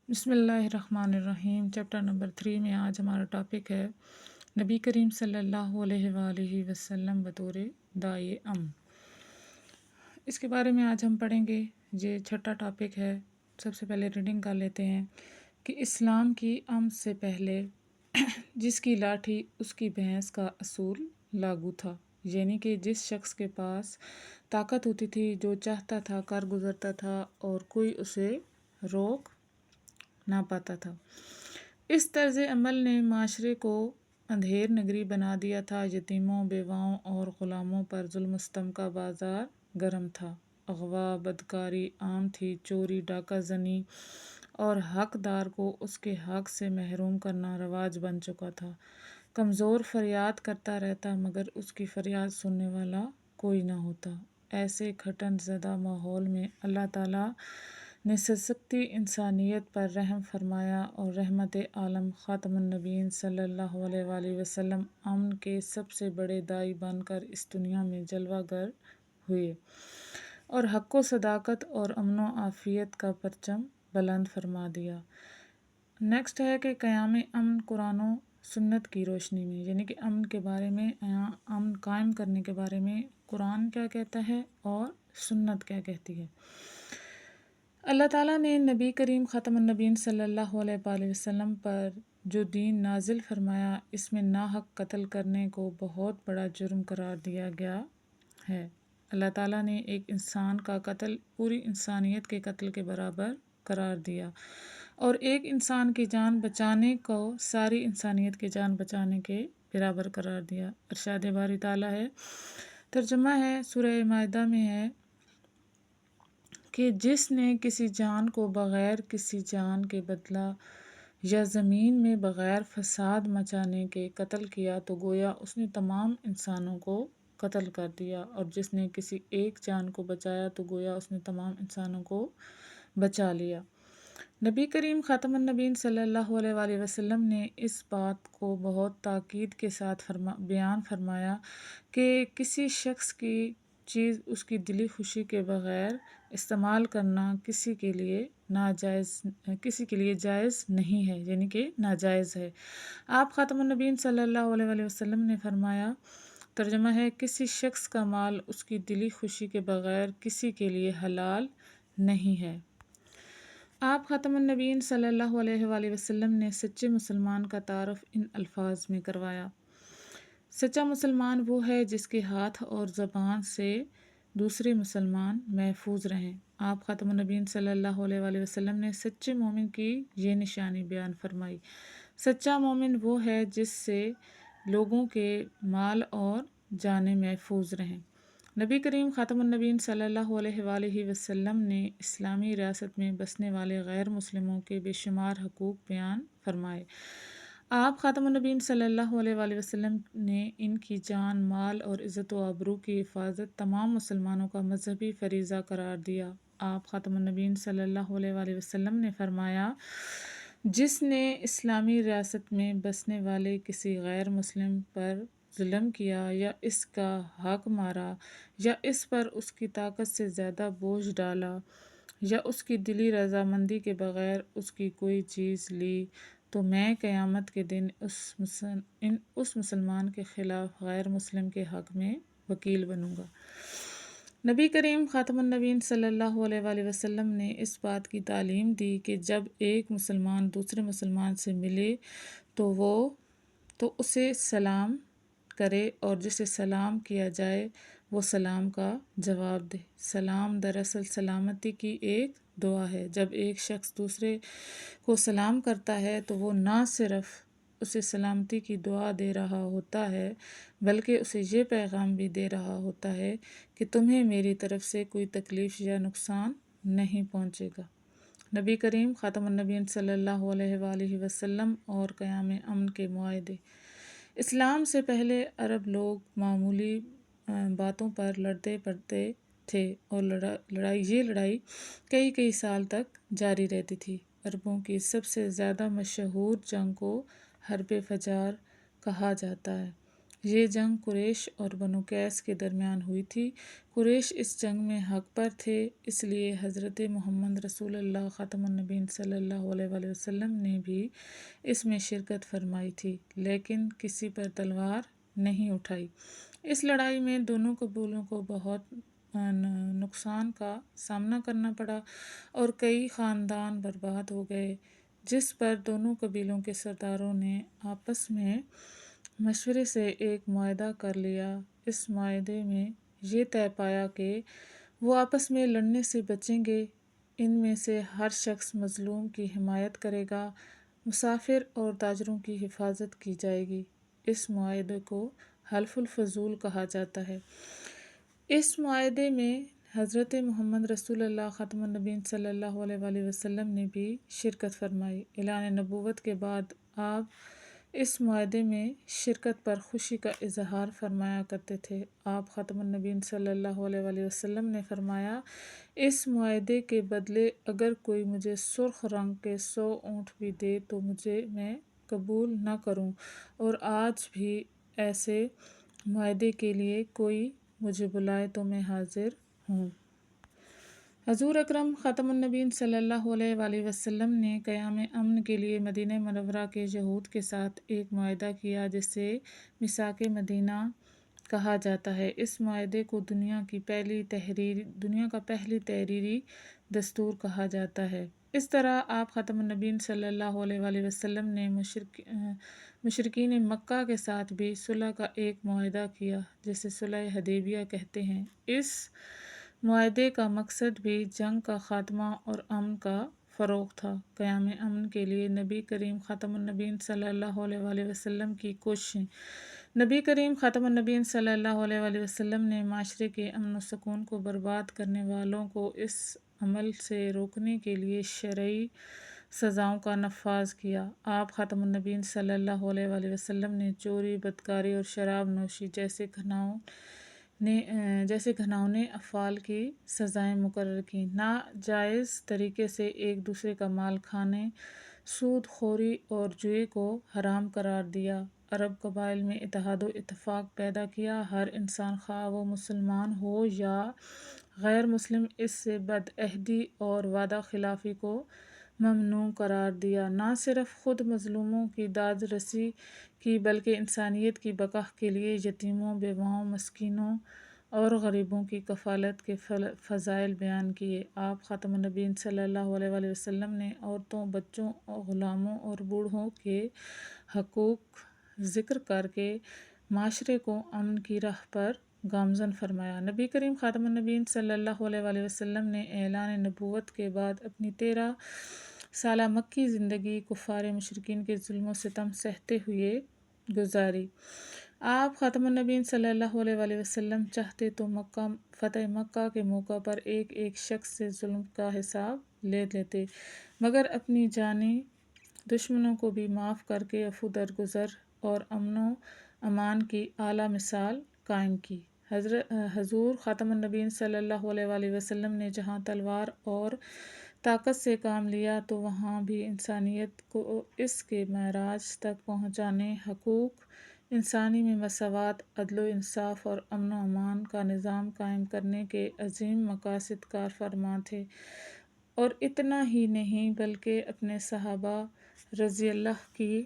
بسم اللہ الرحمن الرحیم۔ چیپٹر نمبر 3 میں آج ہمارا ٹاپک ہے نبی کریم صلی اللہ علیہ وآلہ وسلم بطور داعی امن۔ اس کے بارے میں آج ہم پڑھیں گے۔ یہ چھٹا ٹاپک ہے۔ سب سے پہلے ریڈنگ کر لیتے ہیں کہ اسلام کی امن سے پہلے جس کی لاٹھی اس کی بھینس کا اصول لاگو تھا، یعنی کہ جس شخص کے پاس طاقت ہوتی تھی جو چاہتا تھا کر گزرتا تھا اور کوئی اسے روک نہ پاتا تھا۔ اس طرز عمل نے معاشرے کو اندھیر نگری بنا دیا تھا۔ یتیموں، بیواؤں اور غلاموں پر ظلم و ستم کا بازار گرم تھا۔ اغوا، بدکاری عام تھی۔ چوری، ڈاکہ زنی اور حقدار کو اس کے حق سے محروم کرنا رواج بن چکا تھا۔ کمزور فریاد کرتا رہتا مگر اس کی فریاد سننے والا کوئی نہ ہوتا۔ ایسے گھٹن زدہ ماحول میں اللہ تعالیٰ نے سرسکتی انسانیت پر رحم فرمایا اور رحمت عالم خاتم النبیین صلی اللہ علیہ وآلہ وسلم امن کے سب سے بڑے داعی بن کر اس دنیا میں جلوہ گر ہوئے اور حق و صداقت اور امن و عافیت کا پرچم بلند فرما دیا۔ نیکسٹ ہے کہ قیام امن قرآن و سنت کی روشنی میں، یعنی کہ امن کے بارے میں، امن قائم کرنے کے بارے میں قرآن کیا کہتا ہے اور سنت کیا کہتی ہے۔ اللہ تعالیٰ نے نبی کریم خاتم النبیین صلی اللہ علیہ وآلہ وسلم پر جو دین نازل فرمایا، اس میں ناحق قتل کرنے کو بہت بڑا جرم قرار دیا گیا ہے۔ اللہ تعالیٰ نے ایک انسان کا قتل پوری انسانیت کے قتل کے برابر قرار دیا اور ایک انسان کی جان بچانے کو ساری انسانیت کی جان بچانے کے برابر قرار دیا۔ ارشاد باری تعالیٰ ہے، ترجمہ ہے سورہ مائدہ میں ہے کہ جس نے کسی جان کو بغیر کسی جان کے بدلہ یا زمین میں بغیر فساد مچانے کے قتل کیا تو گویا اس نے تمام انسانوں کو قتل کر دیا، اور جس نے کسی ایک جان کو بچایا تو گویا اس نے تمام انسانوں کو بچا لیا۔ نبی کریم خاتم النبیین صلی اللہ علیہ وآلہ وسلم نے اس بات کو بہت تاکید کے ساتھ بیان فرمایا کہ کسی شخص کی چیز اس کی دلی خوشی کے بغیر استعمال کرنا کسی کے لیے جائز نہیں ہے، یعنی کہ ناجائز ہے۔ آپ خاتم النبیین صلی اللہ علیہ وآلہ وسلم نے فرمایا، ترجمہ ہے، کسی شخص کا مال اس کی دلی خوشی کے بغیر کسی کے لیے حلال نہیں ہے۔ آپ خاتم النبیین صلی اللہ علیہ وآلہ وسلم نے سچے مسلمان کا تعارف ان الفاظ میں کروایا۔ سچا مسلمان وہ ہے جس کے ہاتھ اور زبان سے دوسرے مسلمان محفوظ رہیں۔ آپ خاتم النبیین صلی اللہ علیہ وآلہ وسلم نے سچے مومن کی یہ نشانی بیان فرمائی۔ سچا مومن وہ ہے جس سے لوگوں کے مال اور جانیں محفوظ رہیں۔ نبی کریم خاتم النبیین صلی اللہ علیہ وآلہ وسلم نے اسلامی ریاست میں بسنے والے غیر مسلموں کے بے شمار حقوق بیان فرمائے۔ آپ خاتم النبیین صلی اللہ علیہ وآلہ وسلم نے ان کی جان، مال اور عزت و آبرو کی حفاظت تمام مسلمانوں کا مذہبی فریضہ قرار دیا۔ آپ خاتم النبیین صلی اللہ علیہ وآلہ وسلم نے فرمایا، جس نے اسلامی ریاست میں بسنے والے کسی غیر مسلم پر ظلم کیا یا اس کا حق مارا یا اس پر اس کی طاقت سے زیادہ بوجھ ڈالا یا اس کی دلی رضامندی کے بغیر اس کی کوئی چیز لی، تو میں قیامت کے دن اس مسلمان کے خلاف غیر مسلم کے حق میں وکیل بنوں گا۔ نبی کریم خاتم النبیین صلی اللہ علیہ وآلہ وسلم نے اس بات کی تعلیم دی کہ جب ایک مسلمان دوسرے مسلمان سے ملے تو اسے سلام کرے اور جسے سلام کیا جائے وہ سلام کا جواب دے۔ سلام دراصل سلامتی کی ایک دعا ہے۔ جب ایک شخص دوسرے کو سلام کرتا ہے تو وہ نہ صرف اسے سلامتی کی دعا دے رہا ہوتا ہے بلکہ اسے یہ پیغام بھی دے رہا ہوتا ہے کہ تمہیں میری طرف سے کوئی تکلیف یا نقصان نہیں پہنچے گا۔ نبی کریم خاتم النبیین صلی اللہ علیہ وآلہ وسلم اور قیام امن کے معاہدے۔ اسلام سے پہلے عرب لوگ معمولی باتوں پر لڑتے پڑتے تھے اور یہ لڑائی کئی سال تک جاری رہتی تھی۔ عربوں کی سب سے زیادہ مشہور جنگ کو حرب فجار کہا جاتا ہے یہ جنگ قریش اور بنو قیس کے درمیان ہوئی تھی۔ قریش اس جنگ میں حق پر تھے، اس لیے حضرت محمد رسول اللہ خاتم النبیین صلی اللہ علیہ وآلہ وسلم نے بھی اس میں شرکت فرمائی تھی، لیکن کسی پر تلوار نہیں اٹھائی۔ اس لڑائی میں دونوں قبیلوں کو بہت نقصان کا سامنا کرنا پڑا اور کئی خاندان برباد ہو گئے، جس پر دونوں قبیلوں کے سرداروں نے آپس میں مشورے سے ایک معاہدہ کر لیا۔ اس معاہدے میں یہ طے پایا کہ وہ آپس میں لڑنے سے بچیں گے، ان میں سے ہر شخص مظلوم کی حمایت کرے گا، مسافر اور تاجروں کی حفاظت کی جائے گی۔ اس معاہدے کو حلف الفضول کہا جاتا ہے۔ اس معاہدے میں حضرت محمد رسول اللہ خاتم النبیین صلی اللہ علیہ وآلہ وسلم نے بھی شرکت فرمائی۔ اعلان نبوت کے بعد آپ اس معاہدے میں شرکت پر خوشی کا اظہار فرمایا کرتے تھے۔ آپ خاتم النبیین صلی اللہ علیہ وآلہ وسلم نے فرمایا، اس معاہدے کے بدلے اگر کوئی مجھے سرخ رنگ کے 100 اونٹ بھی دے تو میں قبول نہ کروں، اور آج بھی ایسے معاہدے کے لیے کوئی مجھے بلائے تو میں حاضر ہوں۔ حضور اکرم خاتم النبیین صلی اللہ علیہ وآلہ وسلم نے قیام امن کے لیے مدینہ منورہ کے یہود کے ساتھ ایک معاہدہ کیا جسے میثاق مدینہ کہا جاتا ہے۔ اس معاہدے کو دنیا کا پہلی تحریری دستور کہا جاتا ہے۔ اس طرح آپ خاتم النبیین صلی اللہ علیہ وآلہ وسلم نے مشرکین مکہ کے ساتھ بھی صلح کا ایک معاہدہ کیا جسے صلح حدیبیہ کہتے ہیں۔ اس معاہدے کا مقصد بھی جنگ کا خاتمہ اور امن کا فروغ تھا۔ قیام امن کے لیے نبی کریم خاتم النبیین صلی اللہ علیہ وآلہ وسلم کی کوششیں۔ نبی کریم خاتم النبیین صلی اللہ علیہ وآلہ وسلم نے معاشرے کے امن و سکون کو برباد کرنے والوں کو اس عمل سے روکنے کے لیے شرعی سزاؤں کا نفاذ کیا۔ آپ خاتم النبیین صلی اللہ علیہ وآلہ وسلم نے چوری، بدکاری اور شراب نوشی جیسے گھناؤنے افعال کی سزائیں مقرر کیں۔ ناجائز طریقے سے ایک دوسرے کا مال کھانے، سود خوری اور جوئے کو حرام قرار دیا۔ عرب قبائل میں اتحاد و اتفاق پیدا کیا۔ ہر انسان خواہ وہ مسلمان ہو یا غیر مسلم اس سے بدعہدی اور وعدہ خلافی کو ممنوع قرار دیا۔ نہ صرف خود مظلوموں کی داد رسی کی بلکہ انسانیت کی بقا کے لیے یتیموں، بیواؤں، مسکینوں اور غریبوں کی کفالت کے فضائل بیان کیے۔ آپ خاتم النبیین صلی اللہ علیہ وآلہ وسلم نے عورتوں، بچوں، غلاموں اور بوڑھوں کے حقوق ذکر کر کے معاشرے کو امن کی راہ پر گامزن فرمایا۔ نبی کریم خاتم النبیین صلی اللہ علیہ وآلہ وسلم نے اعلان نبوت کے بعد اپنی 13 سالہ مکی زندگی کفار مشرکین کے ظلم و ستم سہتے ہوئے گزاری۔ آپ خاتم النبیین صلی اللہ علیہ وآلہ وسلم چاہتے تو فتح مکہ کے موقع پر ایک شخص سے ظلم کا حساب لے لیتے، مگر اپنی جانی دشمنوں کو بھی معاف کر کے عفو درگزر اور امن و امان کی اعلیٰ مثال قائم کی۔ حضور خاتم النبیین صلی اللہ علیہ وآلہ وسلم نے جہاں تلوار اور طاقت سے کام لیا تو وہاں بھی انسانیت کو اس کے معراج تک پہنچانے، حقوق انسانی میں مساوات، عدل و انصاف اور امن و امان کا نظام قائم کرنے کے عظیم مقاصد کار فرما تھے، اور اتنا ہی نہیں بلکہ اپنے صحابہ رضی اللہ کی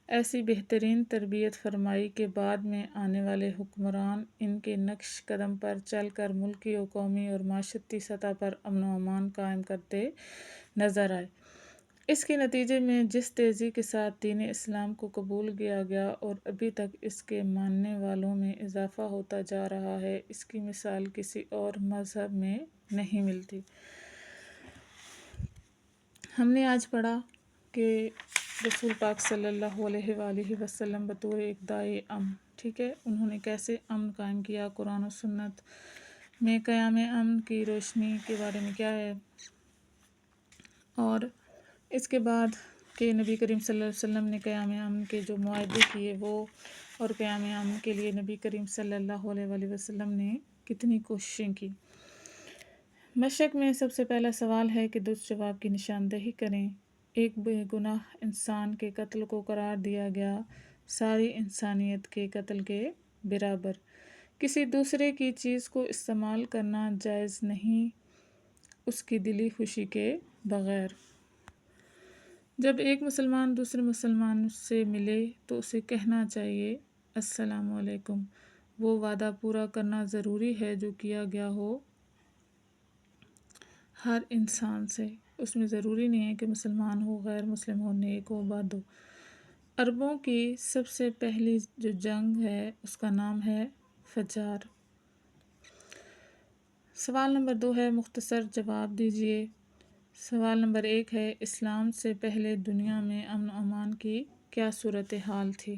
ایسی بہترین تربیت فرمائی کہ بعد میں آنے والے حکمران ان کے نقش قدم پر چل کر ملکی و قومی اور معاشرتی سطح پر امن و امان قائم کرتے نظر آئے۔ اس کے نتیجے میں جس تیزی کے ساتھ دین اسلام کو قبول کیا گیا اور ابھی تک اس کے ماننے والوں میں اضافہ ہوتا جا رہا ہے، اس کی مثال کسی اور مذہب میں نہیں ملتی۔ ہم نے آج پڑھا کہ رسول پاک صلی اللہ علیہ وآلہ وسلم بطور ایک داعی امن، ٹھیک ہے، انہوں نے کیسے امن قائم کیا، قرآن و سنت میں قیام امن کی روشنی کے بارے میں کیا ہے، اور اس کے بعد کہ نبی کریم صلی اللہ علیہ وسلم نے قیام امن کے جو معاہدے کیے وہ، اور قیام امن کے لیے نبی کریم صلی اللہ علیہ وآلہ وسلم نے کتنی کوششیں کی۔ مشرق میں سب سے پہلا سوال ہے کہ درست جواب کی نشاندہی کریں۔ ایک بے گناہ انسان کے قتل کو قرار دیا گیا ساری انسانیت کے قتل کے برابر۔ کسی دوسرے کی چیز کو استعمال کرنا جائز نہیں اس کی دلی خوشی کے بغیر۔ جب ایک مسلمان دوسرے مسلمان سے ملے تو اسے کہنا چاہیے السلام علیکم۔ وہ وعدہ پورا کرنا ضروری ہے جو کیا گیا ہو ہر انسان سے، اس میں ضروری نہیں ہے کہ مسلمان ہو، غیر مسلم ہو، نیک ہو، بد ہو۔ عربوں کی سب سے پہلی جو جنگ ہے اس کا نام ہے فجار۔ سوال نمبر 2 ہے، مختصر جواب دیجیے۔ سوال نمبر 1 ہے، اسلام سے پہلے دنیا میں امن و امان کی کیا صورتحال تھی؟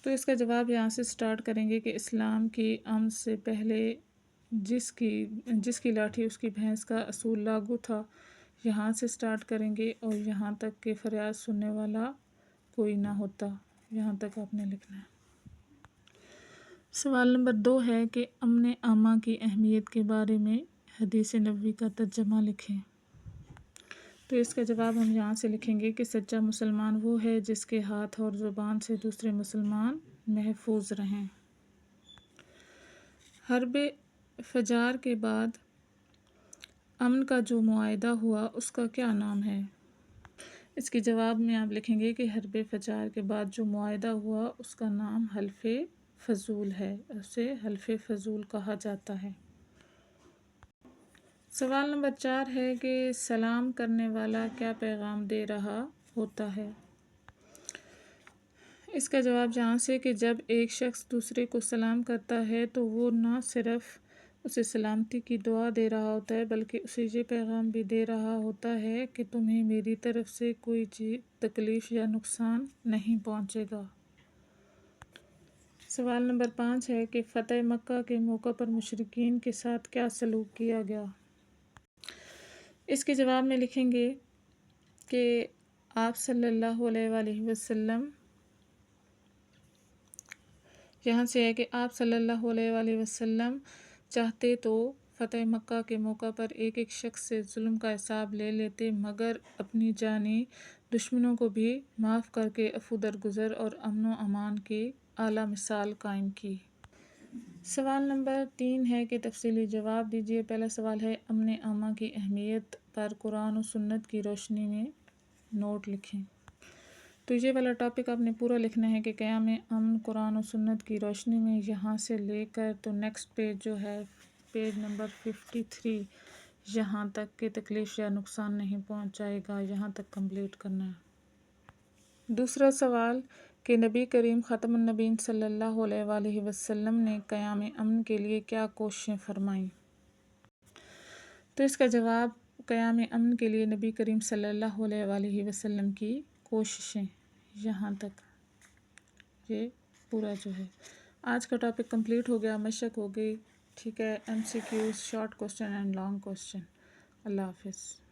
تو اس کا جواب یہاں سے سٹارٹ کریں گے کہ اسلام کی امن سے پہلے جس کی لاٹھی اس کی بھینس کا اصول لاگو تھا، یہاں سے سٹارٹ کریں گے اور یہاں تک کہ فریاد سننے والا کوئی نہ ہوتا، یہاں تک آپ نے لکھنا ہے۔ سوال نمبر 2 ہے کہ امن عامہ کی اہمیت کے بارے میں حدیث نبوی کا ترجمہ لکھیں۔ تو اس کا جواب ہم یہاں سے لکھیں گے کہ سچا مسلمان وہ ہے جس کے ہاتھ اور زبان سے دوسرے مسلمان محفوظ رہیں۔ حرب فجار کے بعد امن کا جو معاہدہ ہوا اس کا کیا نام ہے؟ اس کے جواب میں آپ لکھیں گے کہ حرب فجار کے بعد جو معاہدہ ہوا اس کا نام حلف فضول ہے، اسے حلف فضول کہا جاتا ہے۔ سوال نمبر 4 ہے کہ سلام کرنے والا کیا پیغام دے رہا ہوتا ہے؟ اس کا جواب یہاں سے کہ جب ایک شخص دوسرے کو سلام کرتا ہے تو وہ نہ صرف اسے سلامتی کی دعا دے رہا ہوتا ہے بلکہ اسے یہ پیغام بھی دے رہا ہوتا ہے کہ تمہیں میری طرف سے کوئی چیز تکلیف یا نقصان نہیں پہنچے گا۔ سوال نمبر 5 ہے کہ فتح مکہ کے موقع پر مشرکین کے ساتھ کیا سلوک کیا گیا؟ اس کے جواب میں لکھیں گے کہ آپ صلی اللہ علیہ وآلہ وسلم، یہاں سے ہے کہ آپ صلی اللہ علیہ وآلہ وسلم چاہتے تو فتح مکہ کے موقع پر ایک ایک شخص سے ظلم کا حساب لے لیتے، مگر اپنی جانی دشمنوں کو بھی معاف کر کے عفو درگزر اور امن و امان کی اعلیٰ مثال قائم کی۔ سوال نمبر 3 ہے کہ تفصیلی جواب دیجیے۔ پہلا سوال ہے، امن عامہ کی اہمیت پر قرآن و سنت کی روشنی میں نوٹ لکھیں۔ تو یہ والا ٹاپک آپ نے پورا لکھنا ہے کہ قیام امن قرآن و سنت کی روشنی میں، یہاں سے لے کر تو نیکسٹ پیج جو ہے پیج نمبر 53 یہاں تک کہ تکلیف یا نقصان نہیں پہنچائے گا، یہاں تک کمپلیٹ کرنا ہے۔ دوسرا سوال کہ نبی کریم خاتم النبیین صلی اللہ علیہ وآلہ وسلم نے قیام امن کے لیے کیا کوششیں فرمائیں؟ تو اس کا جواب قیام امن کے لیے نبی کریم صلی اللہ علیہ وآلہ وسلم کی کوششیں، یہاں تک یہ پورا جو ہے۔ آج کا ٹاپک کمپلیٹ ہو گیا، مشق ہو گئی، ٹھیک ہے۔ MCQs، short question and long question. اللہ حافظ۔